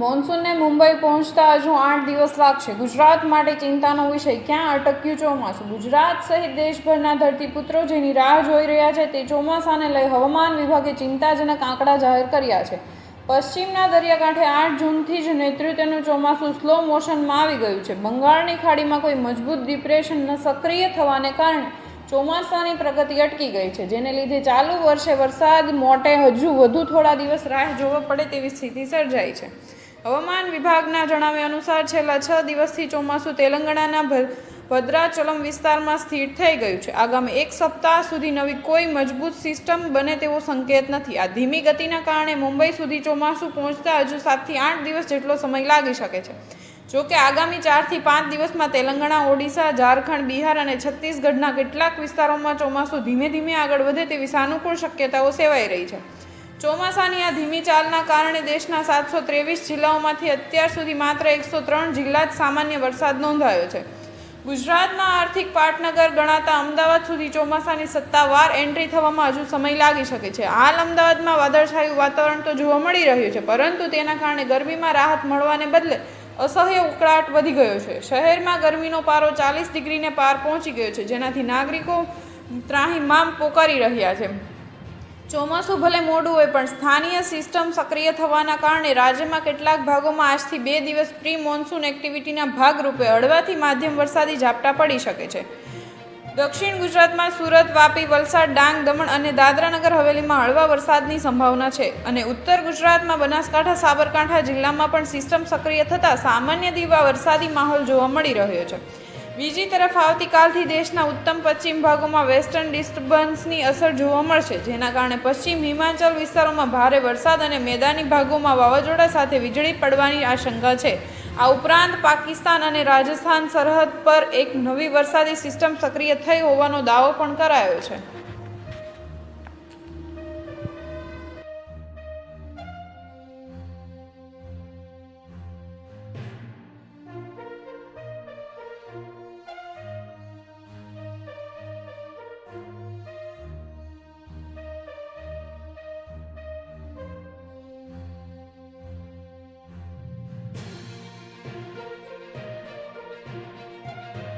મોન્સૂનને મુંબઈ પહોંચતા હજુ 8 દિવસ લાગશે. ગુજરાત માટે ચિંતાનો વિષય, ક્યાં અટક્યું ચોમાસું? ગુજરાત સહિત દેશભરના ધરતીપુત્રો જેની રાહ જોઈ રહ્યા છે તે ચોમાસાને લઈ હવામાન વિભાગે ચિંતાજનક આંકડા જાહેર કર્યા છે. પશ્ચિમના દરિયાકાંઠે 8 જૂનથી જ નૈઋત્યનું ચોમાસું સ્લો મોશનમાં આવી ગયું છે. બંગાળની ખાડીમાં કોઈ મજબૂત ડિપ્રેશન સક્રિય થવાને કારણે ચોમાસાની પ્રગતિ અટકી ગઈ છે, જેને લીધે ચાલુ વર્ષે વરસાદ મોટે હજુ વધુ થોડા દિવસ રાહ જોવા પડે તેવી સ્થિતિ સર્જાઈ છે. હવામાન વિભાગના જણાવ્યા અનુસાર છેલ્લા 6 દિવસથી ચોમાસું તેલંગાણાના ભદ્રાચલમ વિસ્તારમાં સ્થિર થઈ ગયું છે. આગામી એક સપ્તાહ સુધી નવી કોઈ મજબૂત સિસ્ટમ બને તેવો સંકેત નથી. આ ધીમી ગતિના કારણે મુંબઈ સુધી ચોમાસું પહોંચતા હજુ 7 થી 8 દિવસ જેટલો સમય લાગી શકે છે. જોકે આગામી 4 થી 5 દિવસમાં તેલંગાણા, ઓડિશા, ઝારખંડ, બિહાર અને છત્તીસગઢના કેટલાક વિસ્તારોમાં ચોમાસું ધીમે ધીમે આગળ વધે તેવી સાનુકૂળ શક્યતાઓ સેવાઈ રહી છે. ચોમાસાની આ ધીમી ચાલના કારણે દેશના 723 જિલ્લાઓમાંથી અત્યાર સુધી માત્ર 103 જિલ્લા જ સામાન્ય વરસાદ નોંધાયો છે. ગુજરાતના આર્થિક પાટનગર ગણાતા અમદાવાદ સુધી ચોમાસાની સત્તાવાર એન્ટ્રી થવામાં હજુ સમય લાગી શકે છે. હાલ અમદાવાદમાં વાદળછાયું વાતાવરણ તો જોવા મળી રહ્યું છે, પરંતુ તેના કારણે ગરમીમાં રાહત મળવાને બદલે અસહ્ય ઉકળાટ વધી ગયો છે. શહેરમાં ગરમીનો પારો 40 ડિગ્રીને પાર પહોંચી ગયો છે, જેનાથી નાગરિકો ત્રાહિમામ પોકારી રહ્યા છે. ચોમાસું ભલે મોડું હોય, પણ સ્થાનીય સિસ્ટમ સક્રિય થવાના કારણે રાજ્યમાં કેટલાક ભાગોમાં આજથી 2 દિવસ પ્રી મોન્સૂન એક્ટિવિટીના ભાગરૂપે હળવાથી માધ્યમ વરસાદી ઝાપટા પડી શકે છે. દક્ષિણ ગુજરાતમાં સુરત, વાપી, વલસાડ, ડાંગ, દમણ અને દાદરાનગર હવેલીમાં હળવા વરસાદની સંભાવના છે અને ઉત્તર ગુજરાતમાં બનાસકાંઠા, સાબરકાંઠા જિલ્લામાં પણ સિસ્ટમ સક્રિય થતાં સામાન્ય દીવા વરસાદી માહોલ જોવા મળી રહ્યો છે. બીજી તરફ આવતીકાલથી દેશના ઉત્તમ પશ્ચિમ ભાગોમાં વેસ્ટર્ન ડિસ્ટર્બન્સની અસર જોવા મળશે, જેના કારણે પશ્ચિમ હિમાચલ વિસ્તારોમાં ભારે વરસાદ અને મેદાની ભાગોમાં વાવાઝોડા સાથે વીજળી પડવાની આશંકા છે. આ ઉપરાંત પાકિસ્તાન અને રાજસ્થાન સરહદ પર એક નવી વરસાદી સિસ્ટમ સક્રિય થઈ હોવાનો દાવો પણ કરાયો છે.